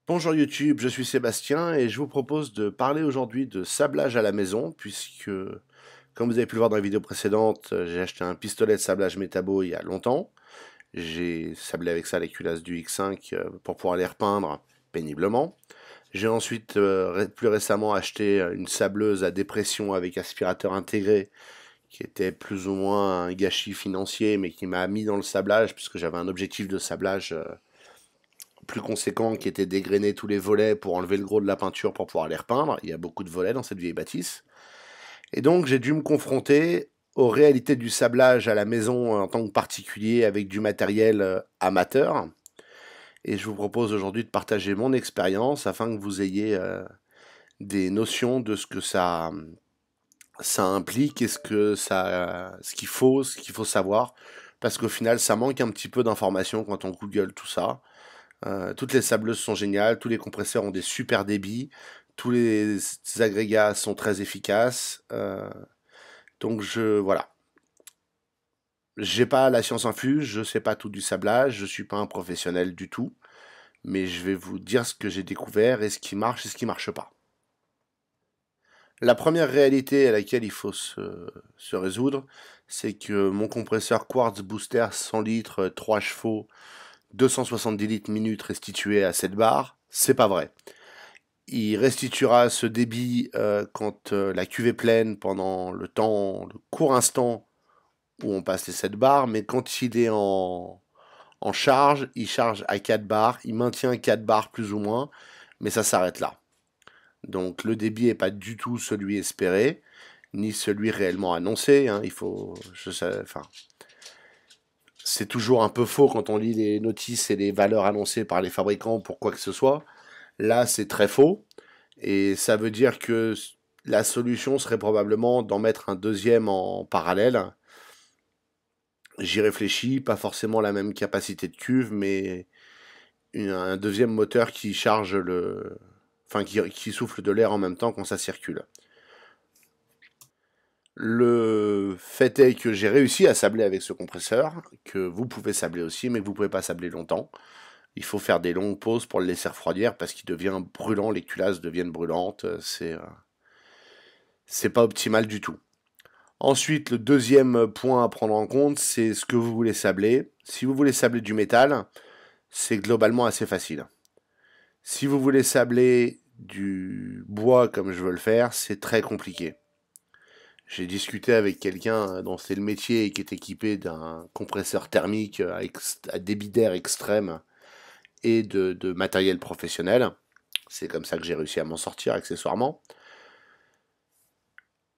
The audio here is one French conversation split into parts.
Bonjour YouTube, je suis Sébastien et je vous propose de parler aujourd'hui de sablage à la maison puisque, comme vous avez pu le voir dans la vidéo précédente, j'ai acheté un pistolet de sablage métabo il y a longtemps. J'ai sablé avec ça les culasses du X5 pour pouvoir les repeindre péniblement. J'ai ensuite plus récemment acheté une sableuse à dépression avec aspirateur intégré qui était plus ou moins un gâchis financier mais qui m'a mis dans le sablage puisque j'avais un objectif de sablage plus conséquent qui était dégrainer tous les volets pour enlever le gros de la peinture pour pouvoir les repeindre. Il y a beaucoup de volets dans cette vieille bâtisse. Et donc j'ai dû me confronter aux réalités du sablage à la maison en tant que particulier avec du matériel amateur. Et je vous propose aujourd'hui de partager mon expérience afin que vous ayez des notions de ce que ça implique et ce qu'il faut savoir. Parce qu'au final, ça manque un petit peu d'informations quand on Google tout ça. Toutes les sableuses sont géniales, tous les compresseurs ont des super débits, tous les agrégats sont très efficaces. Donc voilà. J'ai pas la science infuse, je sais pas tout du sablage, je suis pas un professionnel du tout, mais je vais vous dire ce que j'ai découvert et ce qui marche et ce qui marche pas. La première réalité à laquelle il faut se résoudre, c'est que mon compresseur Quartz Booster 100 litres, 3 chevaux, 270 litres minute restitué à 7 bars, c'est pas vrai. Il restituera ce débit quand la cuve est pleine pendant le court instant où on passe les 7 bars, mais quand il est en charge, il charge à 4 bars, il maintient 4 bars plus ou moins, mais ça s'arrête là. Donc le débit n'est pas du tout celui espéré, ni celui réellement annoncé. Hein. C'est toujours un peu faux quand on lit les notices et les valeurs annoncées par les fabricants pour quoi que ce soit. Là, c'est très faux. Et ça veut dire que la solution serait probablement d'en mettre un deuxième en parallèle. J'y réfléchis, pas forcément la même capacité de cuve, mais un deuxième moteur qui charge qui souffle de l'air en même temps quand ça circule. Le fait est que j'ai réussi à sabler avec ce compresseur, que vous pouvez sabler aussi, mais que vous pouvez pas sabler longtemps. Il faut faire des longues pauses pour le laisser refroidir parce qu'il devient brûlant, les culasses deviennent brûlantes, c'est pas optimal du tout. Ensuite, le deuxième point à prendre en compte, c'est ce que vous voulez sabler. Si vous voulez sabler du métal, c'est globalement assez facile. Si vous voulez sabler du bois comme je veux le faire, c'est très compliqué. J'ai discuté avec quelqu'un dont c'est le métier et qui est équipé d'un compresseur thermique à débit d'air extrême et de matériel professionnel. C'est comme ça que j'ai réussi à m'en sortir accessoirement.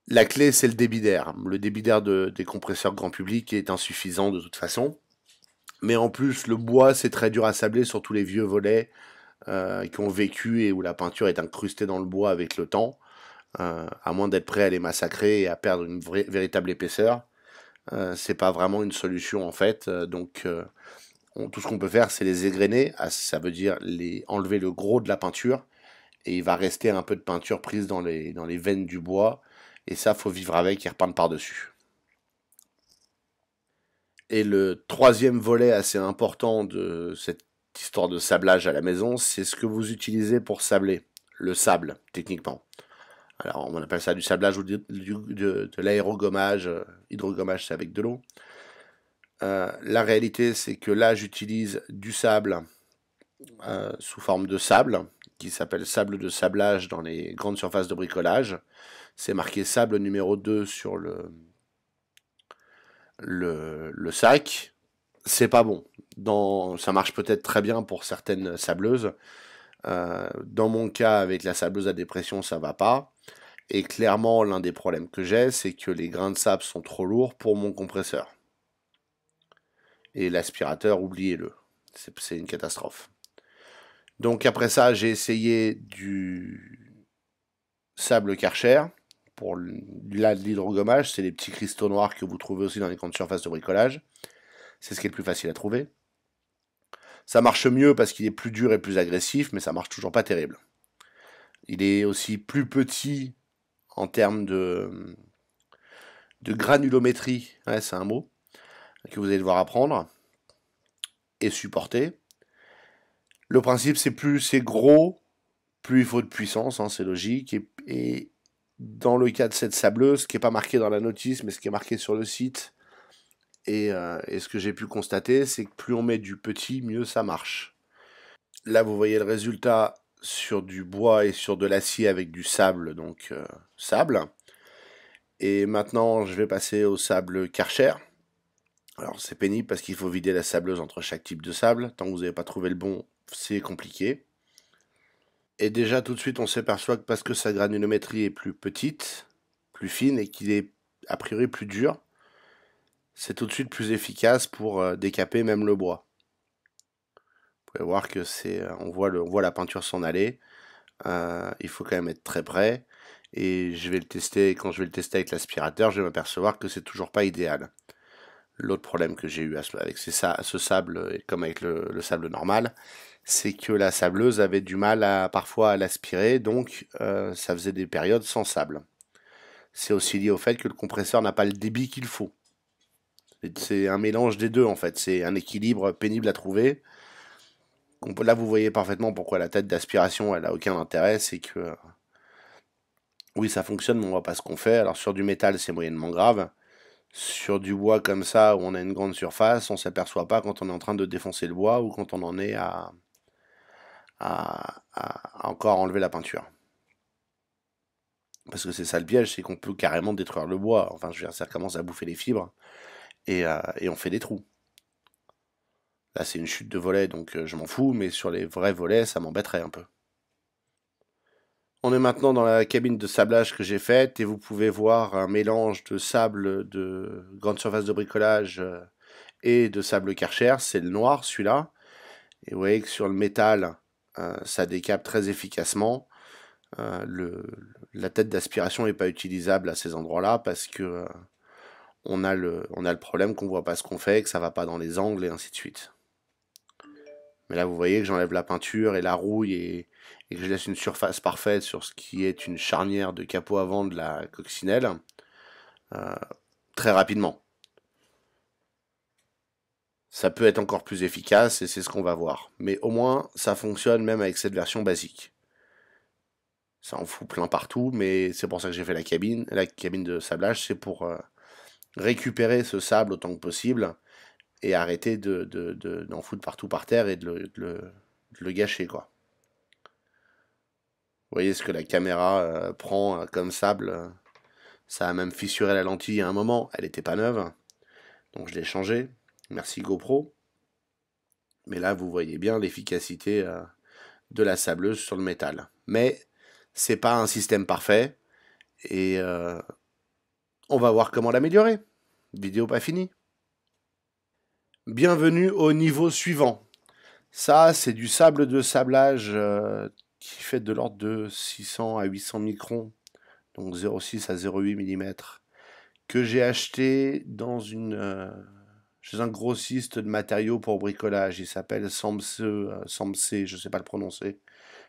La clé, c'est le débit d'air. Le débit d'air des compresseurs grand public est insuffisant de toute façon. Mais en plus, le bois, c'est très dur à sabler, surtout les vieux volets qui ont vécu et où la peinture est incrustée dans le bois avec le temps. À moins d'être prêt à les massacrer et à perdre une véritable épaisseur. C'est pas vraiment une solution en fait. Tout ce qu'on peut faire, c'est les égrener. Ça veut dire enlever le gros de la peinture. Et il va rester un peu de peinture prise dans les veines du bois. Et ça, faut vivre avec et repeindre par-dessus. Et le troisième volet assez important de cette histoire de sablage à la maison, c'est ce que vous utilisez pour sabler. Le sable, techniquement. Alors, on appelle ça du sablage ou de l'aérogommage. Hydrogommage, c'est avec de l'eau. La réalité, c'est que là, j'utilise du sable sous forme de sable, qui s'appelle sable de sablage dans les grandes surfaces de bricolage. C'est marqué sable numéro 2 sur le sac. C'est pas bon. Ça marche peut-être très bien pour certaines sableuses. Dans mon cas, avec la sableuse à dépression, ça va pas. Et clairement, l'un des problèmes que j'ai, c'est que les grains de sable sont trop lourds pour mon compresseur. Et l'aspirateur, oubliez-le. C'est une catastrophe. Donc après ça, j'ai essayé du sable Karcher. Pour l'hydrogommage, c'est les petits cristaux noirs que vous trouvez aussi dans les grandes surfaces de bricolage. C'est ce qui est le plus facile à trouver. Ça marche mieux parce qu'il est plus dur et plus agressif, mais ça marche toujours pas terrible. Il est aussi plus petit en termes de granulométrie, ouais, c'est un mot, que vous allez devoir apprendre et supporter. Le principe, c'est plus c'est gros, plus il faut de puissance, hein, c'est logique. Et dans le cas de cette sableuse, ce qui n'est pas marqué dans la notice, mais ce qui est marqué sur le site, et ce que j'ai pu constater, c'est que plus on met du petit, mieux ça marche. Là, vous voyez le résultat sur du bois et sur de l'acier avec du sable, donc sable. Et maintenant, je vais passer au sable Karcher. Alors, c'est pénible parce qu'il faut vider la sableuse entre chaque type de sable. Tant que vous n'avez pas trouvé le bon, c'est compliqué. Et déjà, tout de suite, on s'aperçoit que parce que sa granulométrie est plus petite, plus fine et qu'il est a priori plus dur, c'est tout de suite plus efficace pour décaper même le bois. Vous pouvez voir que on voit la peinture s'en aller. Il faut quand même être très près. Et je vais le tester, quand je vais le tester avec l'aspirateur, je vais m'apercevoir que c'est toujours pas idéal. L'autre problème que j'ai eu avec ce sable, comme avec le sable normal, c'est que la sableuse avait du mal parfois à l'aspirer, donc ça faisait des périodes sans sable. C'est aussi lié au fait que le compresseur n'a pas le débit qu'il faut. C'est un mélange des deux en fait, c'est un équilibre pénible à trouver. Là vous voyez parfaitement pourquoi la tête d'aspiration elle a aucun intérêt, c'est que oui ça fonctionne mais on voit pas ce qu'on fait. Alors sur du métal c'est moyennement grave. Sur du bois comme ça, où on a une grande surface, on s'aperçoit pas quand on est en train de défoncer le bois ou quand on en est à encore enlever la peinture. Parce que c'est ça le piège, c'est qu'on peut carrément détruire le bois. Enfin, je veux dire, ça commence à bouffer les fibres et on fait des trous. Là, c'est une chute de volets, donc je m'en fous, mais sur les vrais volets, ça m'embêterait un peu. On est maintenant dans la cabine de sablage que j'ai faite et vous pouvez voir un mélange de sable de grande surface de bricolage et de sable Karcher, c'est le noir celui-là. Et vous voyez que sur le métal, ça décape très efficacement. La tête d'aspiration n'est pas utilisable à ces endroits-là parce que on a le problème qu'on voit pas ce qu'on fait, que ça va pas dans les angles et ainsi de suite. Mais là, vous voyez que j'enlève la peinture et la rouille et que je laisse une surface parfaite sur ce qui est une charnière de capot avant de la coccinelle euh, très rapidement. Ça peut être encore plus efficace et c'est ce qu'on va voir. Mais au moins, ça fonctionne même avec cette version basique. Ça en fout plein partout, mais c'est pour ça que j'ai fait la cabine. La cabine de sablage, c'est pour récupérer ce sable autant que possible et arrêter d'en foutre partout par terre et de le gâcher, quoi. Vous voyez ce que la caméra prend comme sable. Ça a même fissuré la lentille à un moment. Elle n'était pas neuve, donc je l'ai changée. Merci GoPro. Mais là, vous voyez bien l'efficacité de la sableuse sur le métal. Mais c'est pas un système parfait et on va voir comment l'améliorer. Vidéo pas finie. Bienvenue au niveau suivant. Ça, c'est du sable de sablage qui fait de l'ordre de 600 à 800 microns, donc 0,6 à 0,8 mm, que j'ai acheté chez un grossiste de matériaux pour bricolage. Il s'appelle Samse, je ne sais pas le prononcer.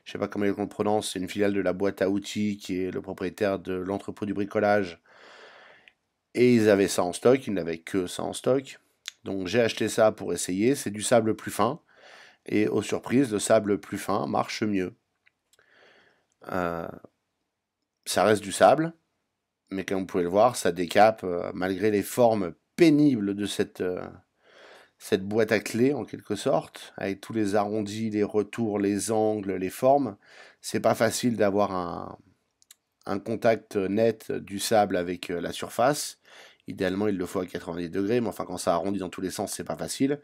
Je ne sais pas comment on le prononce. C'est une filiale de la boîte à outils qui est le propriétaire de l'entrepôt du bricolage. Et ils avaient ça en stock, ils n'avaient que ça en stock. Donc j'ai acheté ça pour essayer. C'est du sable plus fin. Et aux surprises, le sable plus fin marche mieux. Ça reste du sable, mais comme vous pouvez le voir, ça décape malgré les formes pénibles de cette boîte à clés en quelque sorte, avec tous les arrondis, les retours, les angles, les formes. C'est pas facile d'avoir un contact net du sable avec la surface. Idéalement, il le faut à 90 degrés, mais enfin, quand ça arrondit dans tous les sens, c'est pas facile.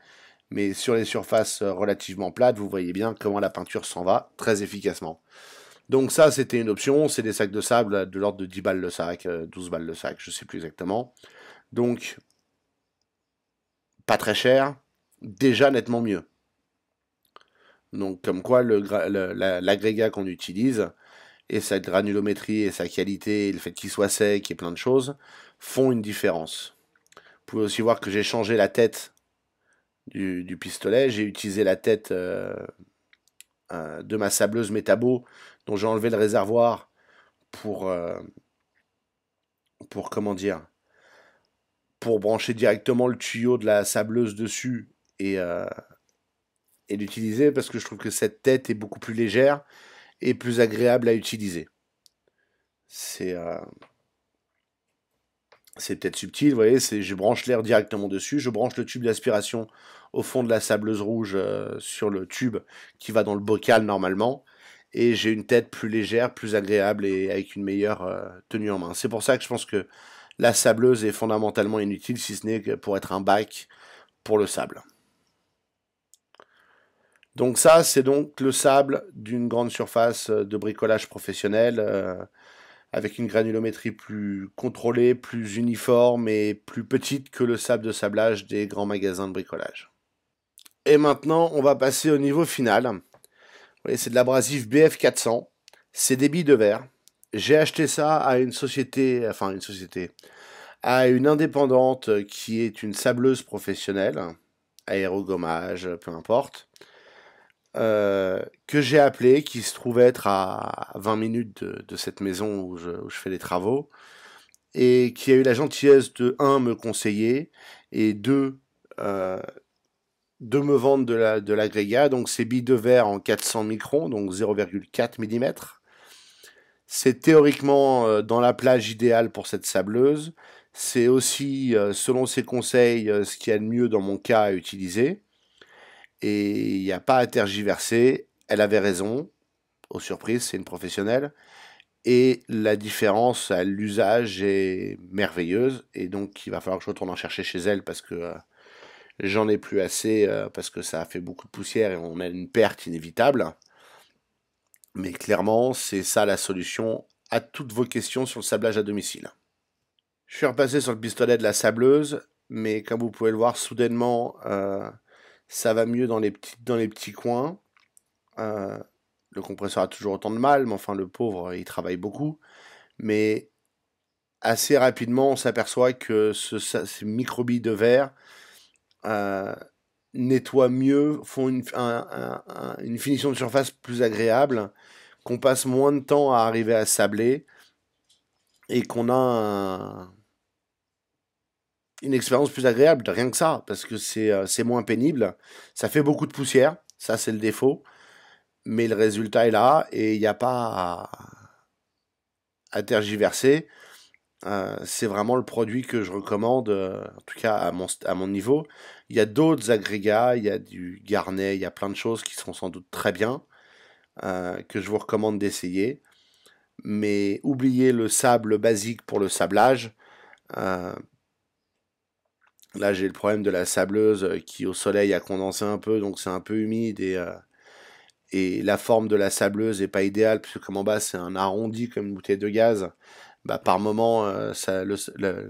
Mais sur les surfaces relativement plates, vous voyez bien comment la peinture s'en va très efficacement. Donc ça, c'était une option. C'est des sacs de sable de l'ordre de 10 balles le sac, 12 balles le sac, je sais plus exactement. Donc, pas très cher, déjà nettement mieux. Donc, comme quoi, l'agrégat qu'on utilise, et sa granulométrie, et sa qualité, et le fait qu'il soit sec, et plein de choses, font une différence. Vous pouvez aussi voir que j'ai changé la tête du pistolet. J'ai utilisé la tête de ma sableuse métabo, dont j'ai enlevé le réservoir pour, comment dire, pour brancher directement le tuyau de la sableuse dessus et et l'utiliser parce que je trouve que cette tête est beaucoup plus légère et plus agréable à utiliser. C'est c'est peut-être subtil, vous voyez, je branche l'air directement dessus, je branche le tube d'aspiration au fond de la sableuse rouge sur le tube qui va dans le bocal normalement, et j'ai une tête plus légère, plus agréable et avec une meilleure tenue en main. C'est pour ça que je pense que la sableuse est fondamentalement inutile, si ce n'est que pour être un bac pour le sable. Donc ça, c'est donc le sable d'une grande surface de bricolage professionnel, avec une granulométrie plus contrôlée, plus uniforme et plus petite que le sable de sablage des grands magasins de bricolage. Et maintenant, on va passer au niveau final. Vous voyez, c'est de l'abrasif BF400. C'est des billes de verre. J'ai acheté ça à à une indépendante qui est une sableuse professionnelle, aérogommage, peu importe, que j'ai appelé, qui se trouve être à 20 minutes de cette maison où je fais les travaux, et qui a eu la gentillesse de, un, me conseiller, et deux, de me vendre de l'agrégat, donc c'est billes de verre en 400 microns, donc 0,4 mm. C'est théoriquement dans la plage idéale pour cette sableuse. C'est aussi, selon ses conseils, ce qu'il y a de mieux dans mon cas à utiliser. Et il n'y a pas à tergiverser. Elle avait raison. Aux surprises, c'est une professionnelle. Et la différence à l'usage est merveilleuse. Et donc, il va falloir que je retourne en chercher chez elle parce que j'en ai plus assez, parce que ça a fait beaucoup de poussière et on a une perte inévitable. Mais clairement, c'est ça la solution à toutes vos questions sur le sablage à domicile. Je suis repassé sur le pistolet de la sableuse, mais comme vous pouvez le voir, soudainement, ça va mieux dans les petits coins. Euh, le compresseur a toujours autant de mal, mais enfin, le pauvre, il travaille beaucoup. Mais assez rapidement, on s'aperçoit que ces microbilles de verre euh, nettoient mieux, font une finition de surface plus agréable, qu'on passe moins de temps à arriver à sabler et qu'on a une expérience plus agréable, rien que ça, parce que c'est moins pénible. Ça fait beaucoup de poussière, ça c'est le défaut, mais le résultat est là et il n'y a pas à tergiverser. C'est vraiment le produit que je recommande, en tout cas à mon niveau. Il y a d'autres agrégats, il y a du Garnet, il y a plein de choses qui sont sans doute très bien, que je vous recommande d'essayer. Mais oubliez le sable basique pour le sablage. Euh, Là, j'ai le problème de la sableuse qui, au soleil, a condensé un peu, donc c'est un peu humide et la forme de la sableuse est pas idéale, puisque comme en bas, c'est un arrondi comme une bouteille de gaz. Bah, par moment,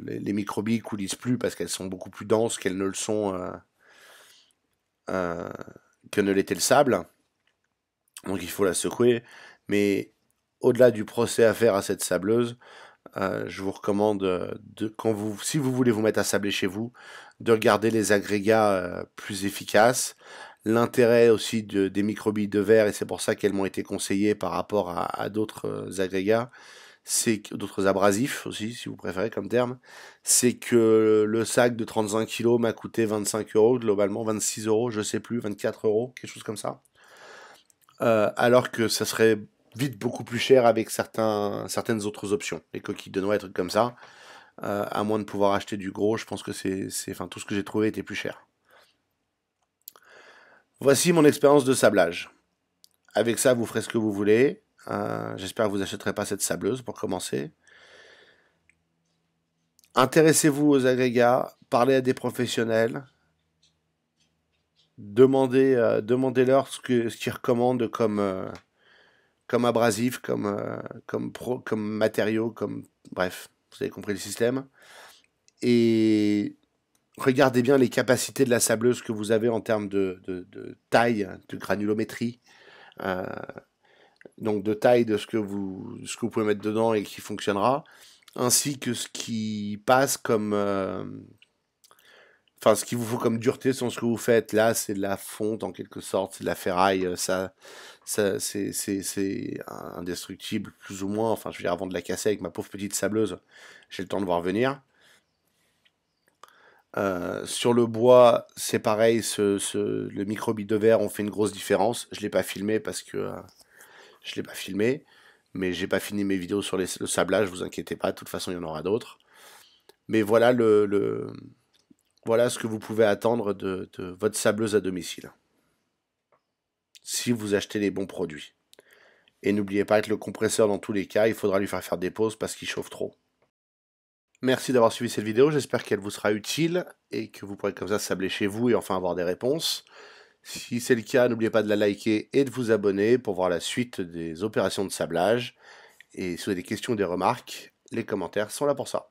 les microbilles coulissent plus parce qu'elles sont beaucoup plus denses qu'elles ne le sont euh, que ne l'était le sable. Donc il faut la secouer. Mais au-delà du procès à faire à cette sableuse, je vous recommande, si vous voulez vous mettre à sabler chez vous, de regarder les agrégats plus efficaces. L'intérêt aussi des microbilles de verre, et c'est pour ça qu'elles m'ont été conseillées par rapport à d'autres agrégats, c'est d'autres abrasifs aussi, si vous préférez comme terme, c'est que le sac de 35 kilos m'a coûté 25 euros, globalement 26 euros, je sais plus, 24 euros, quelque chose comme ça. Alors que ça serait vite beaucoup plus cher avec certaines autres options, les coquilles de noix et trucs comme ça. À moins de pouvoir acheter du gros, je pense que enfin, tout ce que j'ai trouvé était plus cher. Voici mon expérience de sablage. Avec ça, vous ferez ce que vous voulez. J'espère que vous n'achèterez pas cette sableuse pour commencer. Intéressez-vous aux agrégats, parlez à des professionnels, demandez-leur ce qu'ils recommandent comme abrasif, comme matériaux, bref, vous avez compris le système. Et regardez bien les capacités de la sableuse que vous avez en termes de taille, de granulométrie, euh, donc de taille de ce que vous pouvez mettre dedans et qui fonctionnera, ainsi que ce qui passe enfin, ce qu'il vous faut comme dureté sur ce que vous faites. Là, c'est de la fonte en quelque sorte, c'est de la ferraille, c'est indestructible plus ou moins. Enfin, je veux dire, avant de la casser avec ma pauvre petite sableuse, j'ai le temps de voir venir. Sur le bois, c'est pareil, le microbit de verre, on fait une grosse différence. Je l'ai pas filmé parce que je l'ai pas filmé, mais j'ai pas fini mes vidéos sur le sablage, vous inquiétez pas, de toute façon il y en aura d'autres. Mais voilà voilà ce que vous pouvez attendre de votre sableuse à domicile, si vous achetez les bons produits. Et n'oubliez pas que le compresseur, dans tous les cas, il faudra lui faire des pauses parce qu'il chauffe trop. Merci d'avoir suivi cette vidéo, j'espère qu'elle vous sera utile et que vous pourrez comme ça sabler chez vous et enfin avoir des réponses. Si c'est le cas, n'oubliez pas de la liker et de vous abonner pour voir la suite des opérations de sablage. Et si vous avez des questions ou des remarques, les commentaires sont là pour ça.